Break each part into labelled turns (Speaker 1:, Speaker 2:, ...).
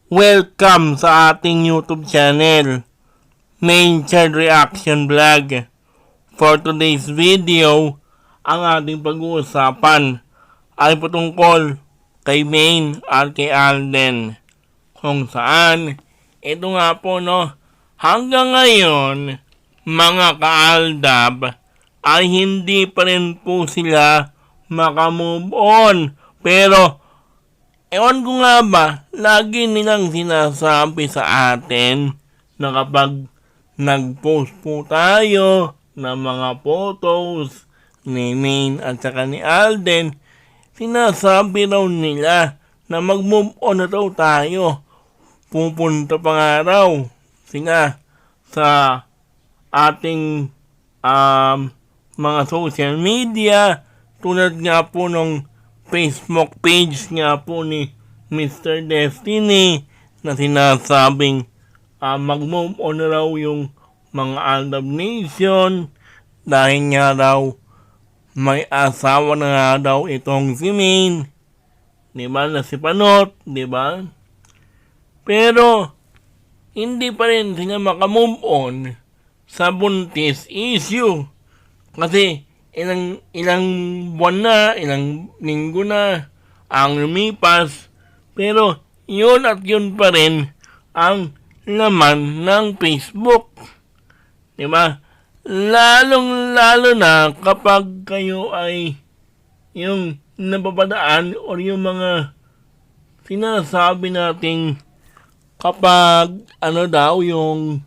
Speaker 1: Welcome sa ating YouTube channel, Main Child Reaction Vlog. For today's video, ang ating pag-uusapan ay patungkol kay Main at kay Alden. Kung saan, ito nga po hanggang ngayon, mga ka-Aldab, ay hindi pa rin po sila makamove on. Pero ewan ko nga ba, lagi nilang sinasabi sa atin na kapag nag-post po tayo ng mga photos ni Main at saka ni Alden, sinasabi raw nila na mag-move on na daw tayo. Pupunta pa nga raw sila sa ating mga social media, tulad nga po nung Facebook page nga po ni Mr. Destiny na sinasabing mag-move on na raw yung mga Aldab Nation dahil nga raw may asawa na nga daw itong si Main, diba, na si Panot, diba? Pero hindi pa rin sila makamove on sa buntis issue kasi ilang buwan na, ilang linggo na ang lumipas, pero yun at yun pa rin ang laman ng Facebook. Diba? Lalong-lalo na kapag kayo ay yung napapadaan o yung mga sinasabi nating kapag yung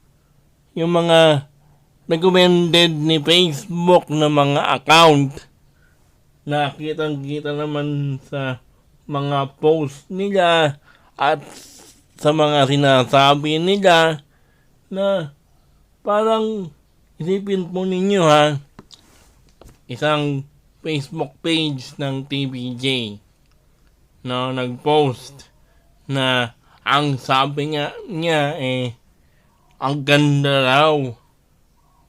Speaker 1: mga recommended ni Facebook na mga account, nakitang-kita naman sa mga post nila at sa mga sinasabi nila na parang isipin po ninyo isang Facebook page ng TVJ na nag-post na ang sabi niya ang ganda raw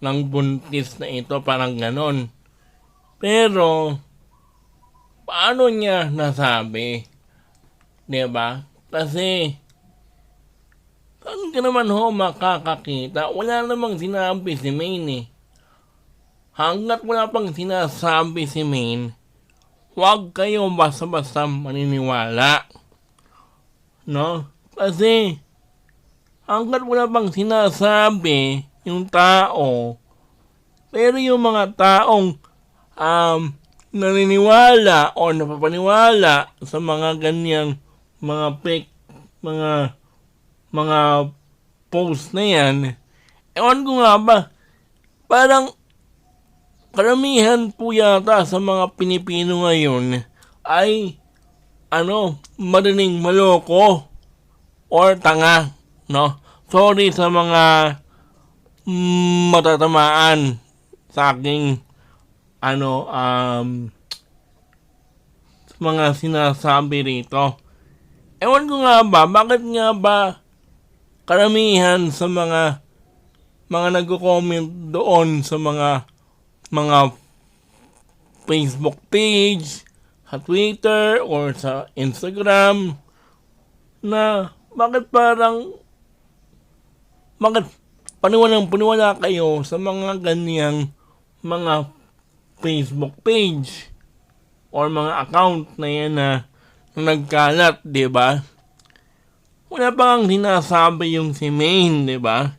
Speaker 1: ng buntis na ito, parang ganon. Pero paano niya nasabi? Diba? Kasi saan ka naman makakakita? Wala namang sinabi si Main Hanggat wala pang sinasabi si Main, huwag kayo basta-basta maniniwala. No? Kasi hanggat wala pang sinasabi yung tao, pero yung mga taong naniniwala o napapaniwala sa mga ganyang mga fake, mga post na yan, ewan ko nga ba, parang karamihan po yata sa mga Pilipino ngayon ay madaling maloko or tanga, no? Sorry sa mga matatamaan sa aking mga sinasabi rito. Ewan ko nga ba, bakit nga ba karamihan sa mga nagko-comment doon sa mga Facebook page, sa Twitter or sa Instagram, na bakit paniwala kayo sa mga ganyang mga Facebook page or mga account na yan na nagkalat, diba? Wala pang sinasabi yung si Main, diba?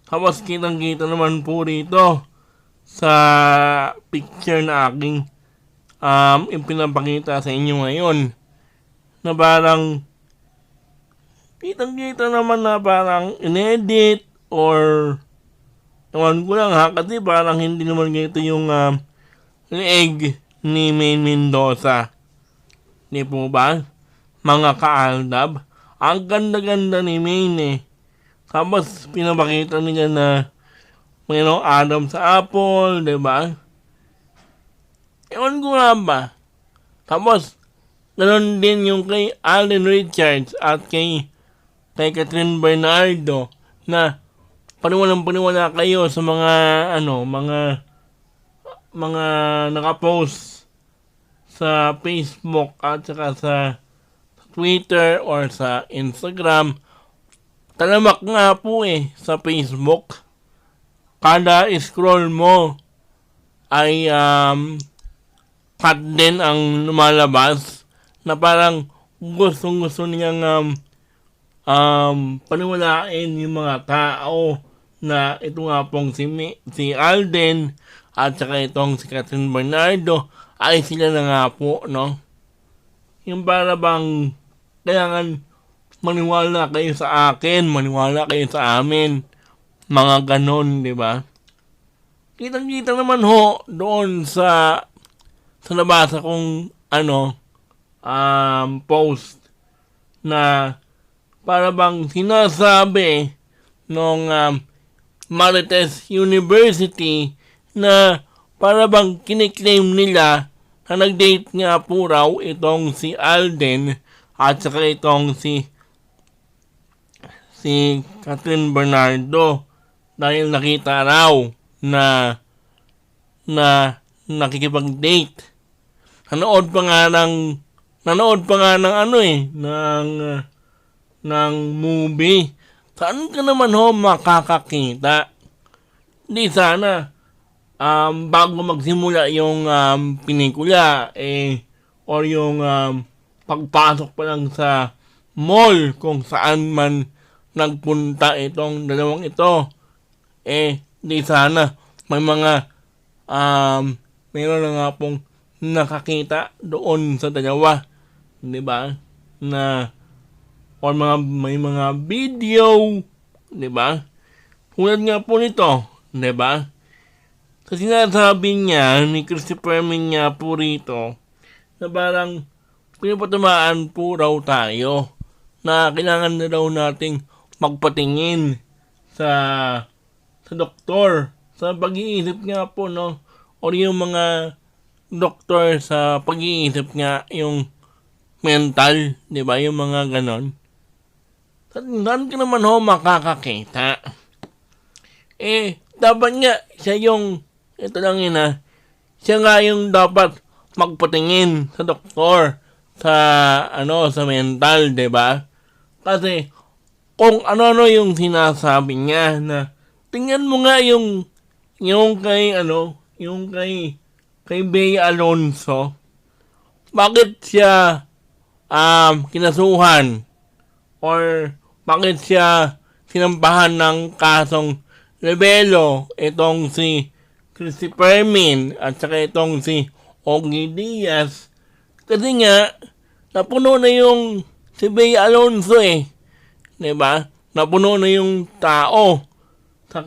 Speaker 1: Tapos kitang-kita naman po rito sa picture na aking ipinapakita sa inyo ngayon, na parang kitang-kita naman na parang inedit or ewan ko lang kasi parang hindi naman ganito yung leeg ni Main Mendoza. Di po ba? Mga ka-Aldab, ang ganda-ganda ni Main Tapos pinapakita niya na Adam sa apple, di ba? Ewan ko nga ba. Tapos ganoon din yung kay Alden Richards at kay Catherine Bernardo, na paniwala kayo sa mga nakapost sa Facebook at saka sa Twitter or sa Instagram talamak nga po sa Facebook. Kada scroll mo ay cut din ang lumalabas na parang gustong-gusto niyang paniwalain yung mga tao na ito nga pong si Alden at saka itong si Catherine Bernardo ay sila na nga po, no? Yung para bang kailangan maniwala kayo sa akin, maniwala kayo sa amin, mga ganon, di ba? Kitang-kita naman ho doon sa nabasa kong post na para bang sinasabi nung Marites University na para bang kiniklaim nila na nag-date nga po raw itong si Alden at saka itong si Catherine Bernardo dahil nakita raw na nakikipag-date. Nanood pa nga ng movie. Saan ka naman ho makakakita? Di sana bago magsimula yung pinikula or yung pagpasok pa lang sa mall kung saan man nagpunta itong dalawang ito, di sana may mga meron na nga pong nakakita doon sa dalawa, di ba? Or may mga video, di ba? Tulad nga po nito, di ba? Sa sinasabi niya ni Christopher Min niya po rito na parang pinapatamaan po raw tayo na kailangan na daw nating magpatingin sa doktor sa pag-iisip nga po, no? Or yung mga doktor sa pag-iisip nga yung mental, di ba? Yung mga ganon. Saan ka naman ho makakakita? Dapat nga siya yung siya nga yung dapat magpatingin sa doktor sa mental, 'di ba? Kasi kung ano yung sinasabi niya na tingnan mo nga yung kay Bea Alonzo, bakit siya kinasuhan or bakit siya sinampahan ng kasong rebelo itong si Christopher Min at saka itong si Ogie Diaz? Kasi nga napuno na yung si Bea Alonzo diba? Napuno na yung tao sa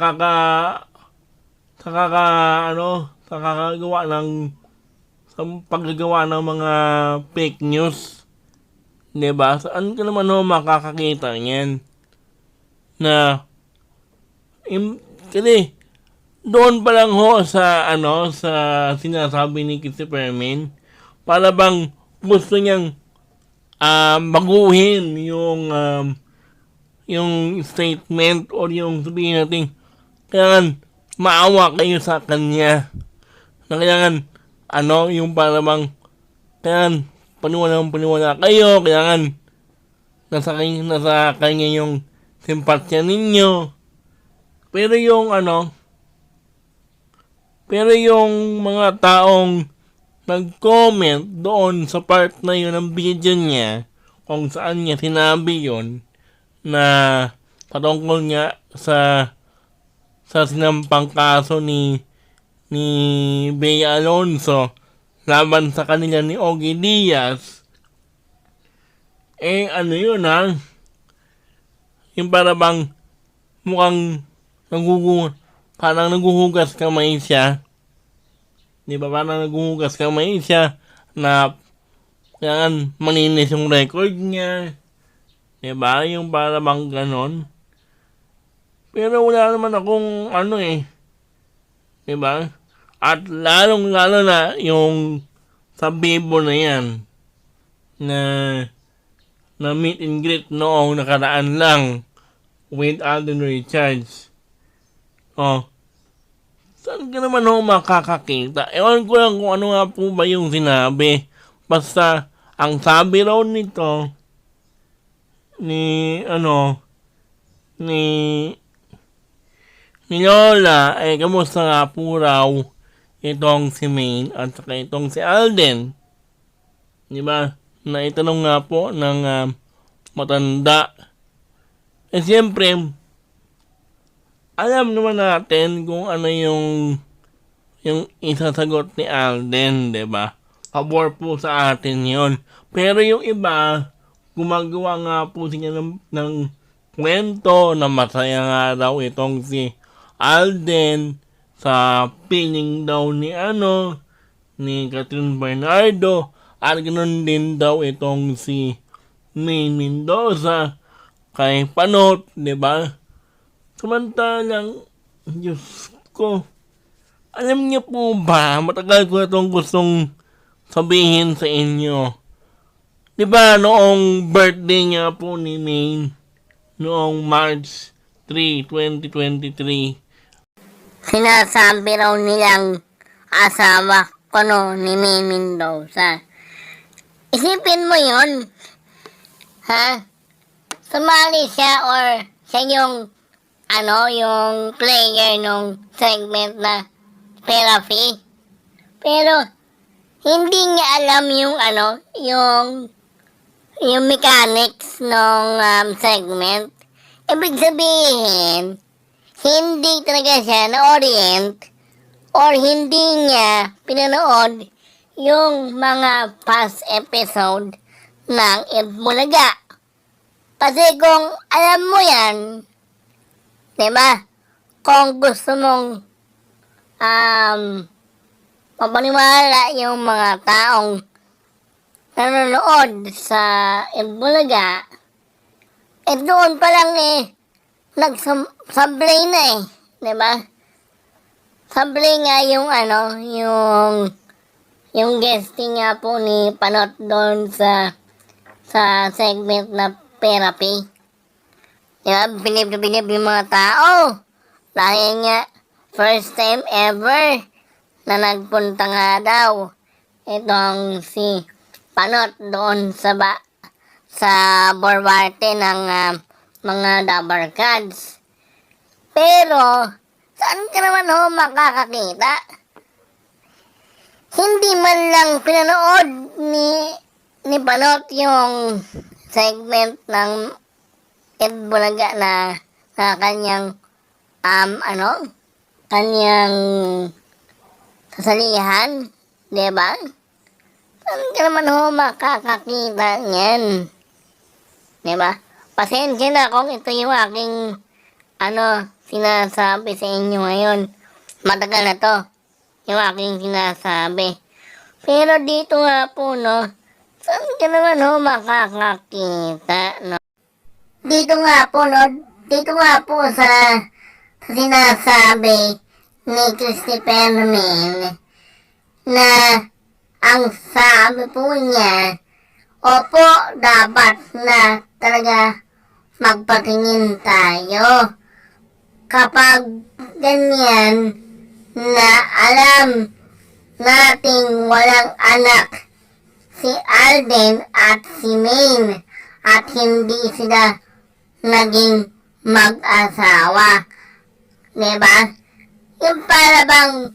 Speaker 1: paggagawa ng mga fake news, diba? Saan ka naman ho makakakita niyan na kasi doon pa lang ho sa sinasabi ni Christopher Min, para bang gusto niyang baguhin yung statement or yung sabihin natin kailangan maawa kayo sa kanya, na kailangan yung para bang kailangan paniwala kayo, kailangan nasa kanya yung simpatya ninyo. Pero yung mga taong nag-comment doon sa part na yun ng video niya kung saan niya sinabi yun na patungkol nga sa sinampang kaso ni Bea Alonzo laban sa kanila ni Ogie Diaz, yun yung para bang mukhang parang naguhugas kamay siya, di ba? Parang naguhugas kamay siya na kailangan maninis yung record niya, di ba? Yung para bang ganon. Pero wala naman akong di ba? At lalong-lalo na yung sa Bibo na yan na meet and greet noong nakaraan lang with Alden Richards. Saan ka naman ho makakakita? Ewan ko lang kung ano nga po ba yung sinabi. Basta ang sabi raw nito ni ni Lola, kamusta nga po raw itong si Maine at saka itong si Alden. Diba? Na itanong nga po ng matanda. Siyempre, alam naman natin kung ano yung isasagot ni Alden, diba? Pabor po sa atin yon. Pero yung iba, gumagawa nga po sila ng kwento na masaya nga daw itong si Alden sa piling daw ni Catherine Bernardo, at ganoon din daw itong si May Mendoza kay Panot, diba? Samantalang, Diyos ko, alam niyo po ba, matagal ko itong gustong sabihin sa inyo. Diba, noong birthday niya po ni Maine, noong March 3, 2023,
Speaker 2: sinasabi raw nilang asawa ko ni May Mendoza. Isipin mo yun, ha? Sumali siya or siya yung yung player nung segment na therapy. Pero hindi niya alam yung mechanics nung segment. Ibig sabihin, hindi talaga siya na-orient or hindi niya pinanood yung mga past episode ng Itbulaga. Kasi kung alam mo yan, diba? Kung gusto mong mapaniwala yung mga taong nanonood sa Itbulaga, doon pa lang nagsablay na diba? Sablay nga yung guesting nga po ni Panot doon sa segment na therapy. Diba? Bilib yung mga tao. Dahil nga, first time ever na nagpunta nga daw itong si Panot doon sa borbarte ng mga dabarkads. Pero, saan ka naman makakakita? Hindi man lang pinanood ni Panot yung segment ng Itbulaga na kanyang kanyang sasalihan, diba? Saan ka naman makakakita niyan? Diba? Pasensya na kung ito yung aking sinasabi sa inyo ngayon. Matagal na to yung aking sinasabi. Pero dito nga po, saan ka naman makakakita, Dito nga po sa sinasabi ni Christopher Maine na ang sabi po niya, opo, dapat na talaga magpatingin tayo. Kapag ganyan na alam nating walang anak si Alden at si Maine at hindi sila naging mag-asawa. Diba? Yung para bang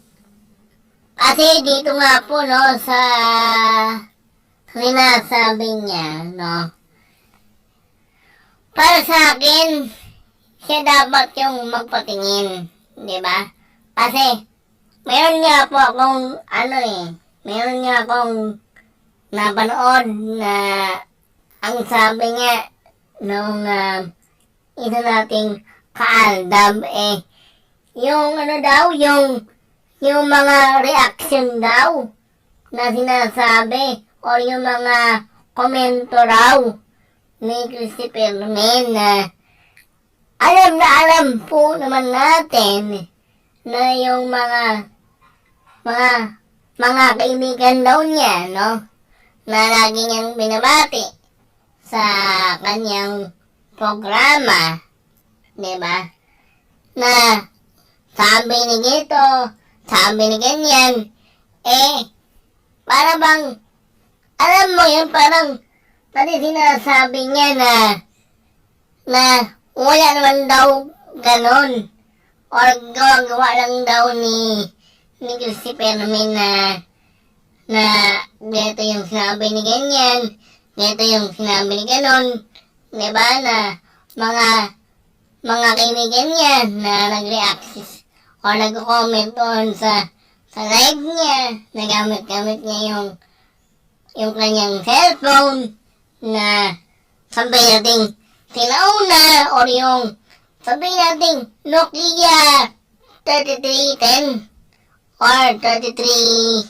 Speaker 2: kasi dito nga po sa sinasabi niya, para sa akin, siya dapat yung magpatingin, di ba? Kasi, meron nga po akong, meron nga akong napanood na ang sabi nga nung isa nating kaaldab, yung yung mga reaction daw na sinasabi o yung mga komento raw ni Christopher Maine na alam po naman natin na yung mga kaibigan daw niya, na lagi niyang binabati sa kanyang programa, diba? Na sabi ni gito, sabi ni ganyan, para bang, alam mo yun, parang pati sinasabi niya na wala naman daw ganon. Or gawa lang daw ni Christopher Min na ganito yung sinabi ni ganyan, ganito yung sinabi ni ganon, diba, na mga kaibigan niya na nag-react o nag-comment doon sa live niya, nagamit-gamit niya yung kanyang cellphone na sabihin natin sinauna or yung sabihin natin Nokia 3310 or 3320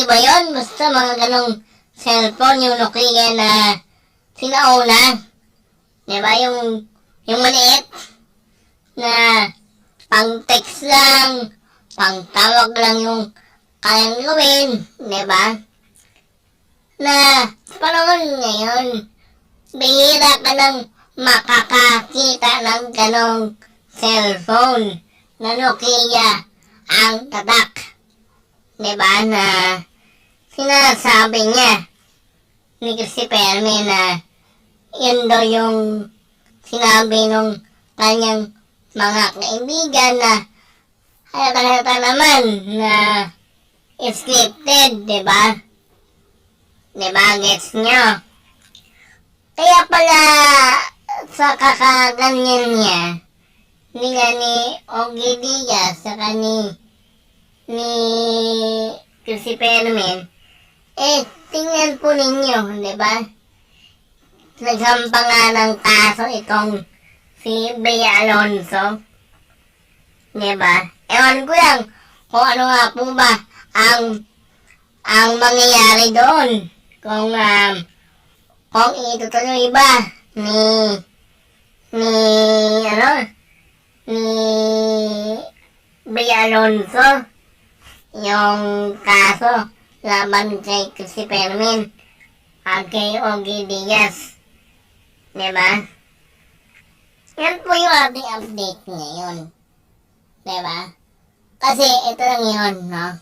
Speaker 2: ba yun? Basta mga ganong cellphone yung Nokia na sinauna. Diba yung maliit na pang text lang, pang tawag lang yung kayang gawin, diba? Na sa panahon ngayon, bihira ka nang makakakita ng ganong cellphone na Nokia ang tatak. Diba na sinasabi niya ni Christopher Min na yun daw yung sinabi nung kanyang mga kaibigan na halata naman na scripted, diba? Diba, gets nyo? Kaya pala sa kakaganyan niya, ni Ogie Diaz, saka ni Christopher Min, tingnan po ninyo, diba? Nagsampa nga ng kaso itong si Bea Alonzo. Diba? Ewan ko lang kung ano nga po ba ang mangyayari doon. Kung itutuloy ba ni Bea Alonzo yung kaso laban kay Christopher Min at kay Ogie Diaz. Diba? Yan po yung ating update ngayon. Diba? Kasi ito lang yun, no?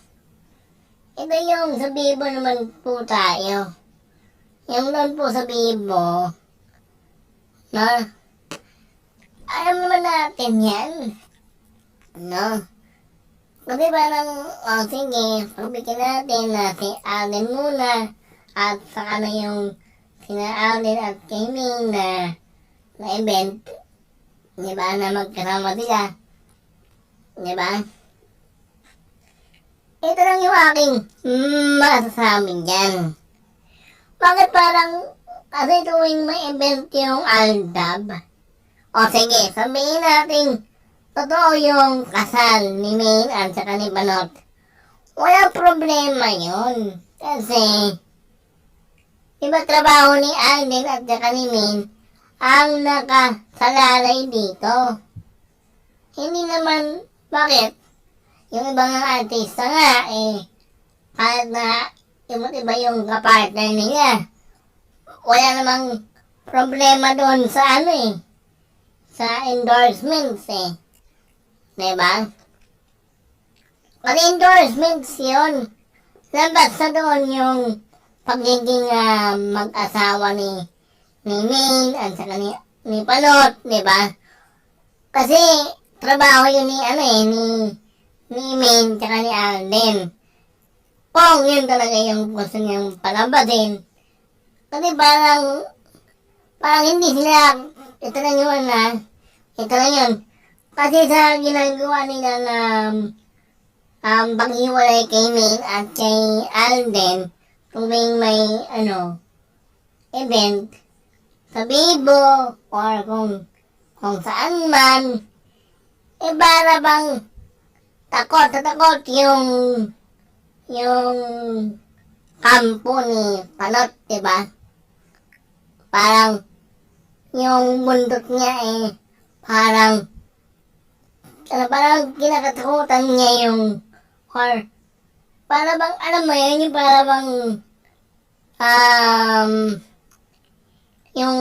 Speaker 2: Ito yung sa Bibo naman po tayo. Yung doon po sa Bibo, no? Alam naman natin yan. No? Kasi parang, sige, pagbigyan natin na si Alden muna at saka na yung sina Alden at Kaming na event, diba, na magkasama sila, diba? Ito lang yung aking masasabi dyan. Bakit parang kasi tuwing may event yung Aldab, o sige, sabihin natin totoo yung kasal ni Min at saka ni Banot, wala problema yun kasi iba trabaho ni Alden at saka ni Min ang nakasalalay dito. Hindi naman, bakit? Yung ibang artista nga, kahit na iba't iba yung kapartner nila, wala namang problema doon sa sa endorsements Diba? Kasi endorsements yun. Labas sa doon yung pagiging mag-asawa ni Min at saka ni Palot, diba? Kasi trabaho yun ni Min tsaka ni Alden. Kung yun talaga yung gusto niyang palabasin. Kasi parang hindi sila, ito lang yun ito lang yun. Kasi sa ginagawa nila na paghiwalay kay Min at kay Alden, tuwing may event sa Bibo or kung saan man, para bang takot yung kampo ni Panot, diba? Parang yung bundok niya parang kinakatakutan niya or para bang, alam mo yun, yung para bang yung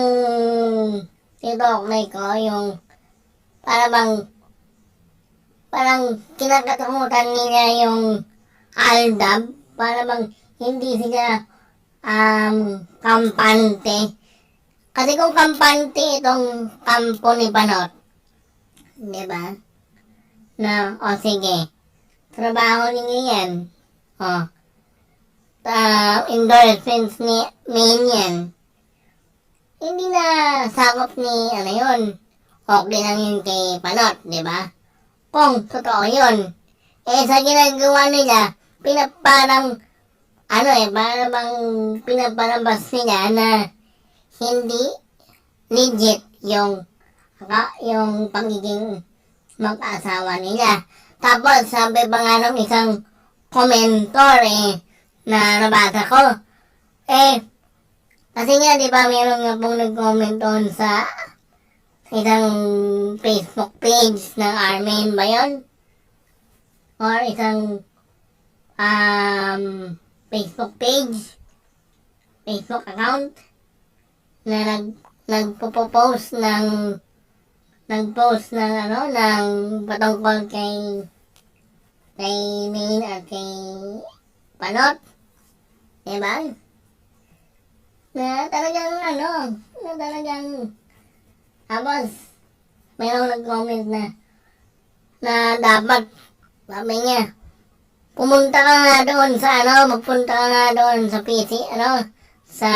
Speaker 2: titoklay ko, yung parang kinakatakutan nila yung Aldab, para bang hindi sila kampante Kasi kung kampante itong kampo ni Panot, di ba? Na, o sige, trabaho ninyo yan. O, endorsements ni main yan. Hindi na sakop ni, ano yun, okay lang yun kay Panot, di ba? Kung totoo yun. Eh, sa ginagawa nila, parang, para bang pinapalabas nila na hindi legit yung pagiging mag-asawa nila. Tapos, sabi pa nga ng isang komentor, na nabasa ko, kasi nga, di ba, meron nga pong nag-comment doon sa isang Facebook page ng Armin ba yun? Or isang Facebook page, Facebook account na nagpo-post ng patungkol kay Main at kay Panot, diba? Na talagang tapos mayroong nag-comment na dapat, sabi niya, magpunta ka nga doon sa sa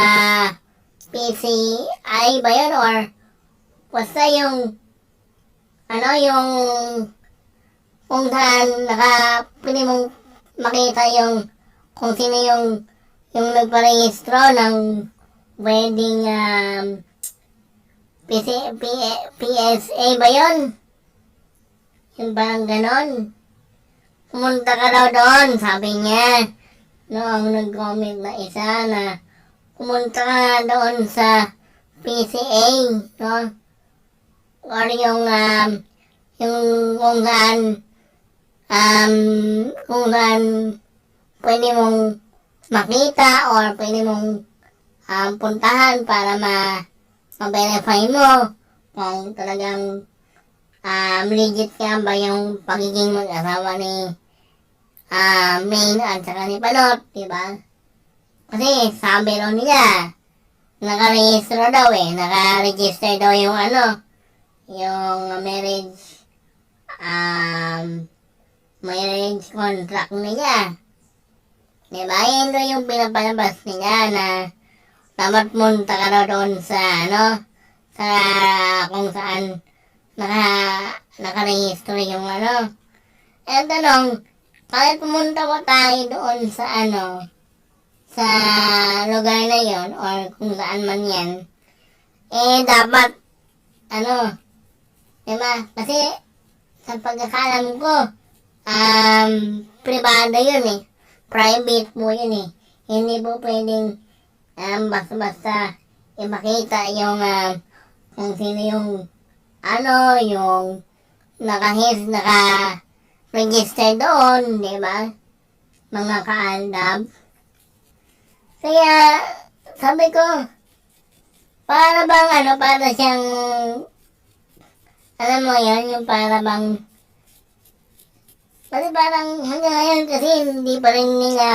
Speaker 2: PCI ba yun, or basta yung kung saan pwede mong makita kung sino yung nagparehistro ng wedding PSA ba yun? Yung parang ganon. Pumunta ka daw doon, sabi niya. Noong nag-comment na isa na pumunta ka doon sa PCA, no? Or yung kung saan pwede mong makita or pwede mong puntahan para ma-verify mo kung talagang legit nga ba yung pagiging mag-asawa ni Main at saka ni Panot, diba? Kasi sabi daw nila, naka-register daw yung marriage contract nila. Diba? Yan daw yung pinapalabas nila na dapat munta ka daw doon sa kung saan naka-register yung Eh, tanong, kahit pumunta ko tayo doon sa sa lugar na yon or kung saan man yan, dapat, diba? Kasi, sa pagkakalam ko, privado yun private po yun Hindi po pwedeng, basta-basta ipakita yung, kung sino yung, yung naka-register doon, di ba? Mga kaaldab. Kaya, sabi ko, para siyang, alam mo yan, yung parang hanggang ngayon kasi hindi pa rin nila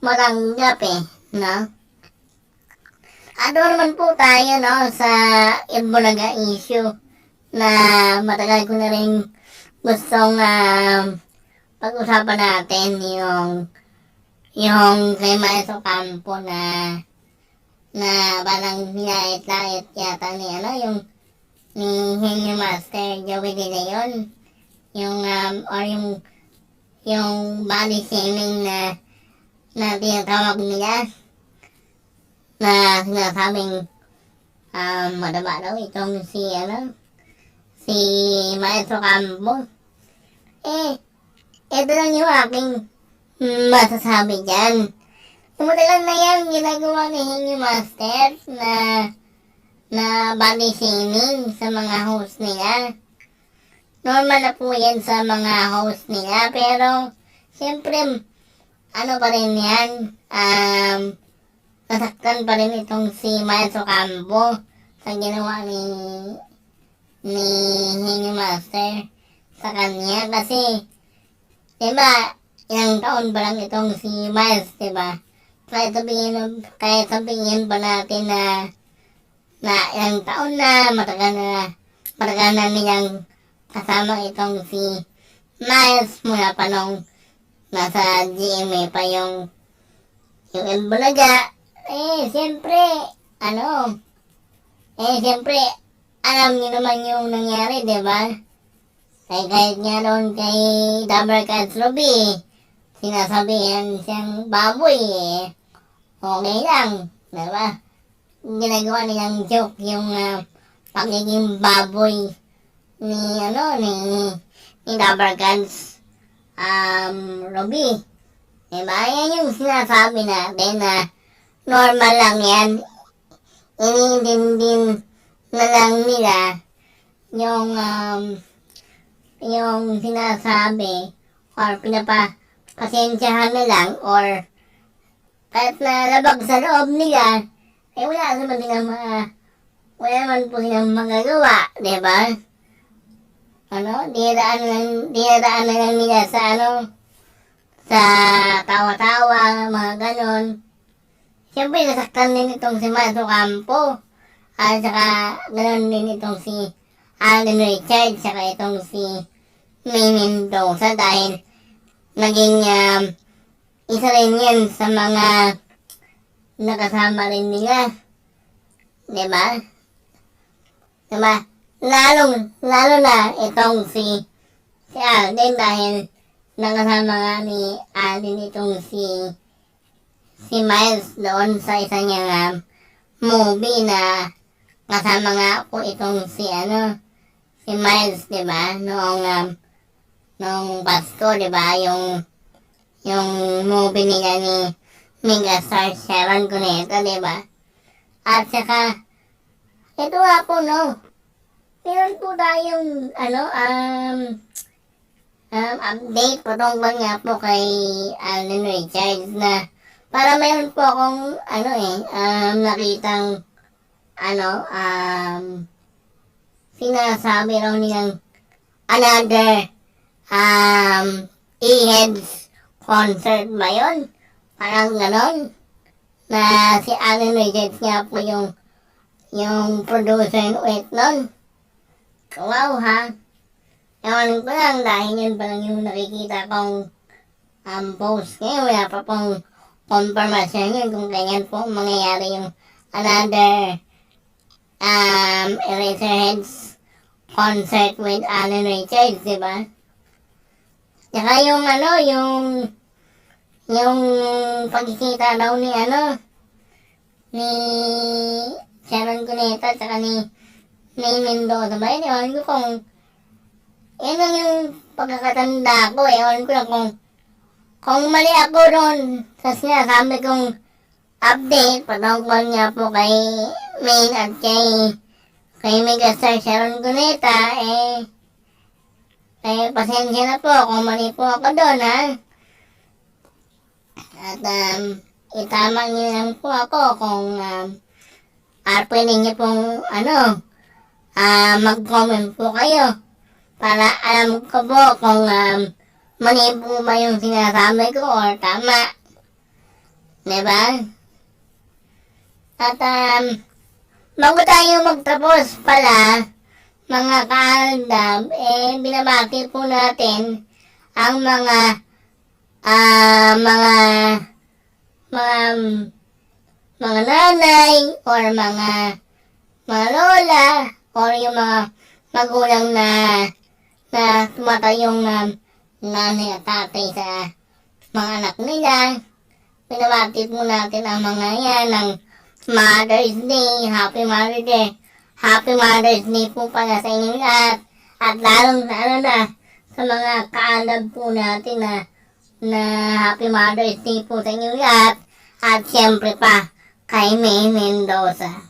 Speaker 2: matanggap no? Ano naman po tayo, sa Itbulaga issue na matagal ko na rin gustong pag-usapan natin yung kay Maestro Campo na parang nilait-lait yata yung Henry Master Joey De Leon, yung body shaming na tinatawag nila, na sinasabing madaba daw itong si Maestro Campo. Ito lang yung aking masasabi dyan. Matagal na yan ginagawa ni Henry Master na body shaming sa mga host nila. Normal na po yan sa mga host nila, pero siyempre, pa rin yan, nasaktan pa rin itong si Maestro Campo sa ginawa ni Henry Master sa kanya. Kasi, diba, ilang taon pa lang itong si Miles, diba? Kahit sabihin pa natin na ilang taon na, matagal na nilang kasama itong si Miles mula pa nung nasa GMA pa yung El Bulaga. Siyempre, siyempre, alam niyo naman yung nangyari, di ba? Kahit nga doon kay Dabber Cats Ruby, sinasabihan siyang baboy, okay lang, di ba? Ginagawa nilang joke yung pagiging baboy ni Dabber Cats Ruby. Diba? Yan yung sinasabi natin na normal lang yan. Iniintindi na lang nila yung sinasabi or pinapasensyahan na lang or kahit na labag sa loob nila, wala naman po silang magagawa, diba? Dinadaan na lang nila sa sa tawa-tawa, mga ganon. Siyempre, nasaktan din itong si Maso Campo. At saka, ganon din itong si Alden Richards, saka itong si May Mendoza dahil naging isa rin yan sa mga nakasama rin nila. Diba? Lalo na itong si Alden dahil nakasama nga ni Alden itong si Miles doon sa isa niyang movie na kasama nga po itong si Miles, diba? Noong Pasko, diba? Yung movie nila ni megastar Sharon Cuneta, diba? At saka, ito nga po, meron po tayong, update patungkol nga po kay Alden Richards na para mayroon po akong, nakitang, sinasabi raw nilang another, E-Heads concert ba yun? Parang ganon. Na si Alden Richards nga po yung producer ulit nun. Wow ha. Ewan ko lang dahil yun pa lang yung nakikita kong post ngayon. Wala pa pong confirmation yun kung ganyan po mangyayari yung another Eraserheads concert with Alden Richards, diba? Tsaka yung pagkikita daw ni Sharon Cuneta tsaka ni May Mendoza ba yun? Ewan ko kung yan lang yung pagkakatanda ko. Ewan ko lang kung mali ako ron sa sinasabi kong update patungkol nga po kay Main at kay megastar Sharon Cuneta, pasensya na po kung mali po ako doon, ha? At itama niyo lang po ako kung pwede niyo pong mag-comment po kayo para alam ko po kung mali po ba yung sinasabi ko or tama. Diba? At bago tayo magtapos pala, mga kaaldab, binabati po natin ang mga nanay or mga lola or yung mga magulang na tumatayong nanay at tatay sa mga anak nila. Binabati po natin ang mga yan ng Mother's Day. Happy Mother's Day. Happy Mother's Day po pala sa inyong lahat. At lalo na sa mga kaalab po natin na Happy Mother's Day po sa inyong lahat. At siyempre pa kay May Mendoza.